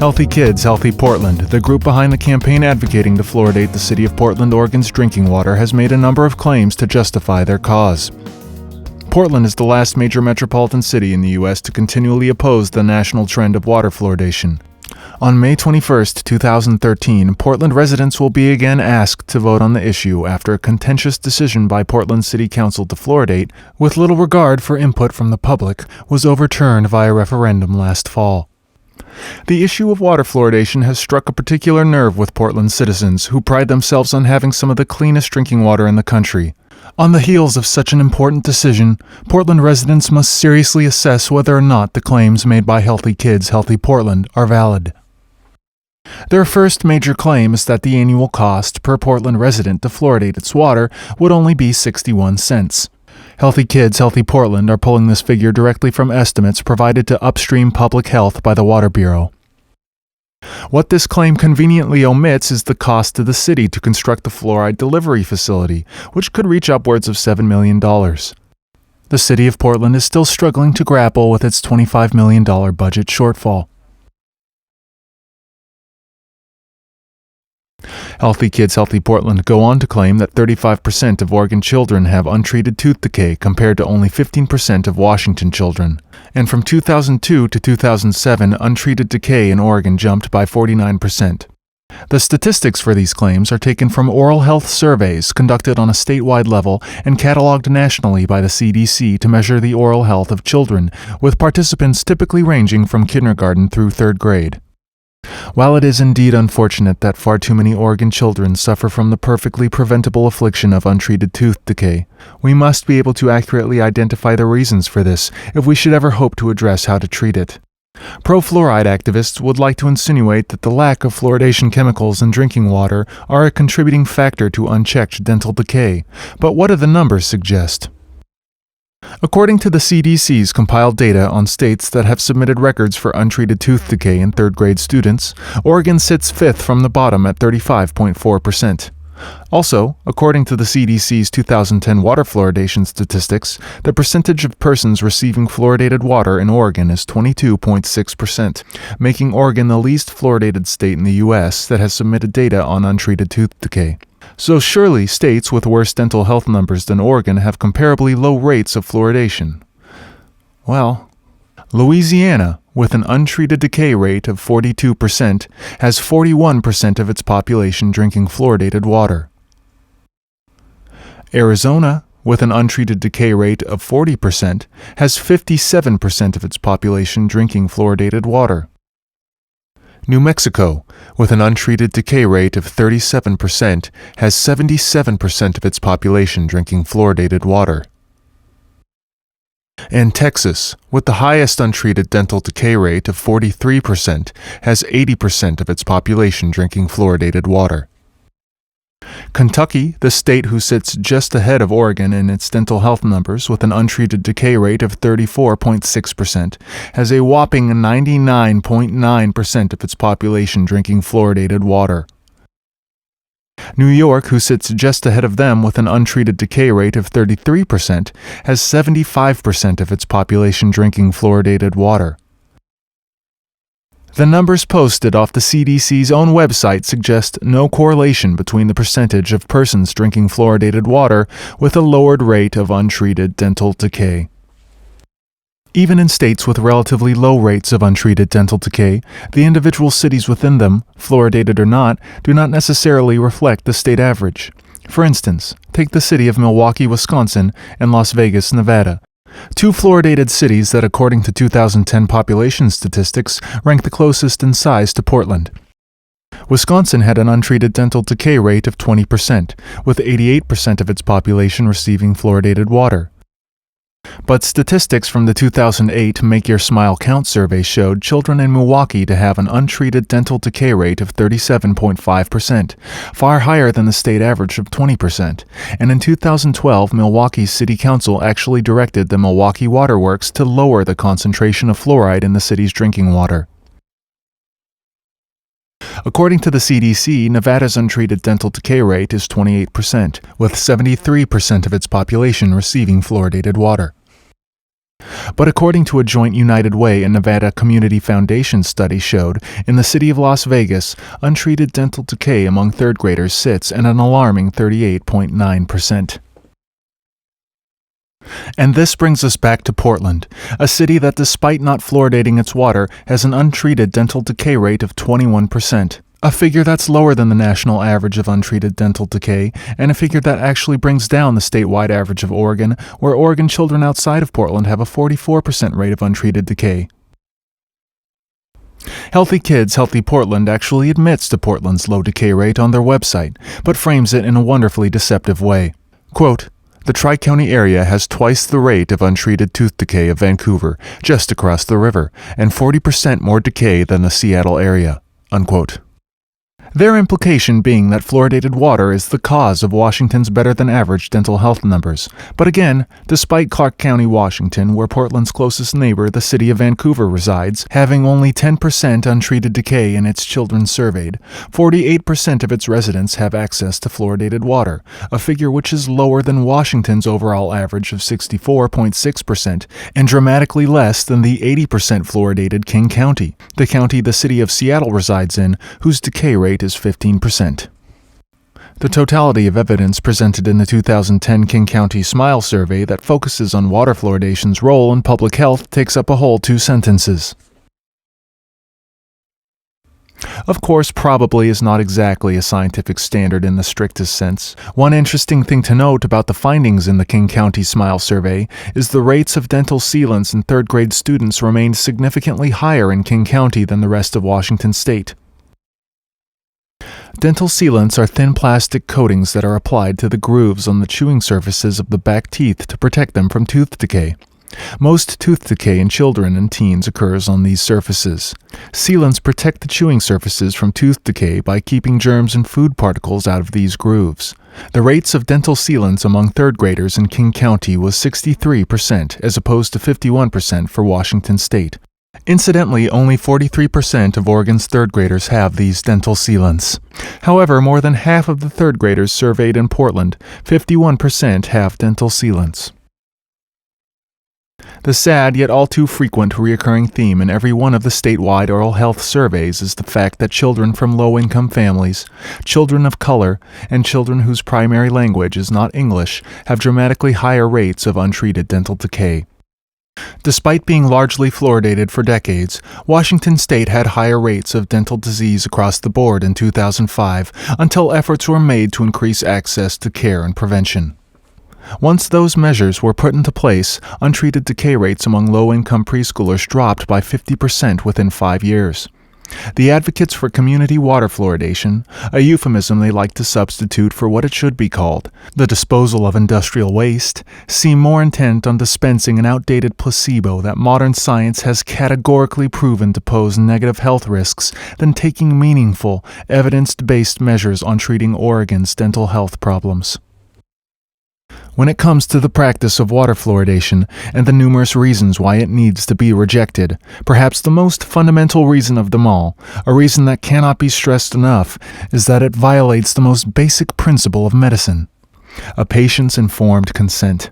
Healthy Kids, Healthy Portland, the group behind the campaign advocating to fluoridate the city of Portland, Oregon's drinking water, has made a number of claims to justify their cause. Portland is the last major metropolitan city in the U.S. to continually oppose the national trend of water fluoridation. On May 21, 2013, Portland residents will be again asked to vote on the issue after a contentious decision by Portland City Council to fluoridate, with little regard for input from the public, was overturned via referendum last fall. The issue of water fluoridation has struck a particular nerve with Portland citizens who pride themselves on having some of the cleanest drinking water in the country. On the heels of such an important decision, Portland residents must seriously assess whether or not the claims made by Healthy Kids, Healthy Portland are valid. Their first major claim is that the annual cost per Portland resident to fluoridate its water would only be 61 cents. Healthy Kids, Healthy Portland are pulling this figure directly from estimates provided to Upstream Public Health by the Water Bureau. What this claim conveniently omits is the cost to the city to construct the fluoride delivery facility, which could reach upwards of $7 million. The city of Portland is still struggling to grapple with its $25 million budget shortfall. Healthy Kids, Healthy Portland go on to claim that 35% of Oregon children have untreated tooth decay compared to only 15% of Washington children. And from 2002 to 2007, untreated decay in Oregon jumped by 49%. The statistics for these claims are taken from oral health surveys conducted on a statewide level and cataloged nationally by the CDC to measure the oral health of children, with participants typically ranging from kindergarten through third grade. While it is indeed unfortunate that far too many Oregon children suffer from the perfectly preventable affliction of untreated tooth decay, we must be able to accurately identify the reasons for this if we should ever hope to address how to treat it. Pro-fluoride activists would like to insinuate that the lack of fluoridation chemicals in drinking water are a contributing factor to unchecked dental decay, but what do the numbers suggest? According to the CDC's compiled data on states that have submitted records for untreated tooth decay in third-grade students, Oregon sits fifth from the bottom at 35.4%. Also, according to the CDC's 2010 water fluoridation statistics, the percentage of persons receiving fluoridated water in Oregon is 22.6%, making Oregon the least fluoridated state in the U.S. that has submitted data on untreated tooth decay. So surely states with worse dental health numbers than Oregon have comparably low rates of fluoridation. Well, Louisiana, with an untreated decay rate of 42%, has 41% of its population drinking fluoridated water. Arizona, with an untreated decay rate of 40%, has 57% of its population drinking fluoridated water. New Mexico, with an untreated decay rate of 37%, has 77% of its population drinking fluoridated water. And Texas, with the highest untreated dental decay rate of 43%, has 80% of its population drinking fluoridated water. Kentucky, the state who sits just ahead of Oregon in its dental health numbers with an untreated decay rate of 34.6%, has a whopping 99.9% of its population drinking fluoridated water. New York, who sits just ahead of them with an untreated decay rate of 33%, has 75% of its population drinking fluoridated water. The numbers posted off the CDC's own website suggest no correlation between the percentage of persons drinking fluoridated water with a lowered rate of untreated dental decay. Even in states with relatively low rates of untreated dental decay, the individual cities within them, fluoridated or not, do not necessarily reflect the state average. For instance, take the city of Milwaukee, Wisconsin, and Las Vegas, Nevada, two fluoridated cities that, according to 2010 population statistics, rank the closest in size to Portland. Wisconsin had an untreated dental decay rate of 20%, with 88% of its population receiving fluoridated water. But statistics from the 2008 Make Your Smile Count survey showed children in Milwaukee to have an untreated dental decay rate of 37.5%, far higher than the state average of 20%. And in 2012, Milwaukee's City Council actually directed the Milwaukee Water Works to lower the concentration of fluoride in the city's drinking water. According to the CDC, Nevada's untreated dental decay rate is 28%, with 73% of its population receiving fluoridated water. But according to a joint United Way and Nevada Community Foundation study showed, in the city of Las Vegas, untreated dental decay among third graders sits at an alarming 38.9%. And this brings us back to Portland, a city that, despite not fluoridating its water, has an untreated dental decay rate of 21%. A figure that's lower than the national average of untreated dental decay, and a figure that actually brings down the statewide average of Oregon, where Oregon children outside of Portland have a 44% rate of untreated decay. Healthy Kids, Healthy Portland actually admits to Portland's low decay rate on their website, but frames it in a wonderfully deceptive way. Quote, "The Tri-County area has twice the rate of untreated tooth decay of Vancouver, just across the river, and 40% more decay than the Seattle area." Unquote. Their implication being that fluoridated water is the cause of Washington's better-than-average dental health numbers. But again, despite Clark County, Washington, where Portland's closest neighbor, the city of Vancouver, resides, having only 10% untreated decay in its children surveyed, 48% of its residents have access to fluoridated water, a figure which is lower than Washington's overall average of 64.6% and dramatically less than the 80% fluoridated King County, the county the city of Seattle resides in, whose decay rate is 15%. The totality of evidence presented in the 2010 King County Smile Survey that focuses on water fluoridation's role in public health takes up a whole 2 sentences. Of course, probably is not exactly a scientific standard in the strictest sense. One interesting thing to note about the findings in the King County Smile Survey is the rates of dental sealants in third-grade students remained significantly higher in King County than the rest of Washington state. Dental sealants are thin plastic coatings that are applied to the grooves on the chewing surfaces of the back teeth to protect them from tooth decay. Most tooth decay in children and teens occurs on these surfaces. Sealants protect the chewing surfaces from tooth decay by keeping germs and food particles out of these grooves. The rates of dental sealants among third graders in King County was 63% as opposed to 51% for Washington state. Incidentally, only 43% of Oregon's third graders have these dental sealants. However, more than half of the third graders surveyed in Portland, 51%, have dental sealants. The sad yet all too frequent recurring theme in every one of the statewide oral health surveys is the fact that children from low-income families, children of color, and children whose primary language is not English have dramatically higher rates of untreated dental decay. Despite being largely fluoridated for decades, Washington state had higher rates of dental disease across the board in 2005 until efforts were made to increase access to care and prevention. Once those measures were put into place, untreated decay rates among low-income preschoolers dropped by 50% within 5 years. The advocates for community water fluoridation, a euphemism they like to substitute for what it should be called, the disposal of industrial waste, seem more intent on dispensing an outdated placebo that modern science has categorically proven to pose negative health risks than taking meaningful, evidence-based measures on treating Oregon's dental health problems. When it comes to the practice of water fluoridation and the numerous reasons why it needs to be rejected, perhaps the most fundamental reason of them all, a reason that cannot be stressed enough, is that it violates the most basic principle of medicine: a patient's informed consent.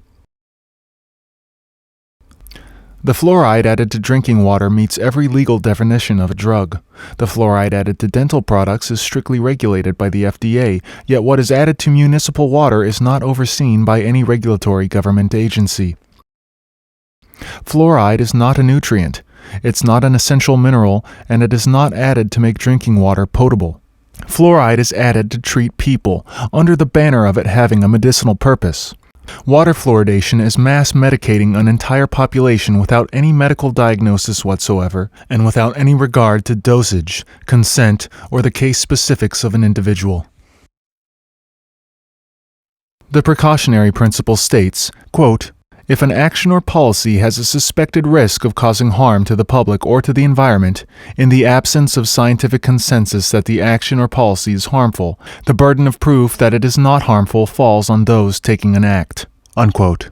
The fluoride added to drinking water meets every legal definition of a drug. The fluoride added to dental products is strictly regulated by the FDA, yet what is added to municipal water is not overseen by any regulatory government agency. Fluoride is not a nutrient, it's not an essential mineral, and it is not added to make drinking water potable. Fluoride is added to treat people, under the banner of it having a medicinal purpose. Water fluoridation is mass medicating an entire population without any medical diagnosis whatsoever, and without any regard to dosage, consent, or the case specifics of an individual. The precautionary principle states, quote, "If an action or policy has a suspected risk of causing harm to the public or to the environment, in the absence of scientific consensus that the action or policy is harmful, the burden of proof that it is not harmful falls on those taking an act." Unquote.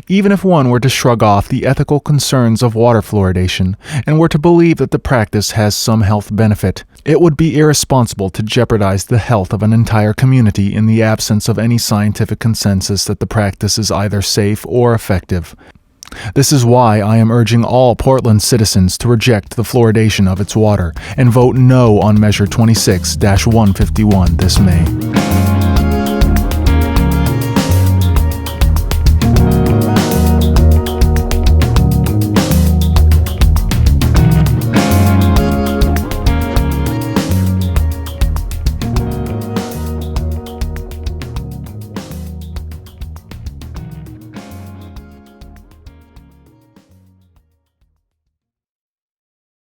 Even if one were to shrug off the ethical concerns of water fluoridation and were to believe that the practice has some health benefit, it would be irresponsible to jeopardize the health of an entire community in the absence of any scientific consensus that the practice is either safe or effective. This is why I am urging all Portland citizens to reject the fluoridation of its water and vote no on Measure 26-151 this May.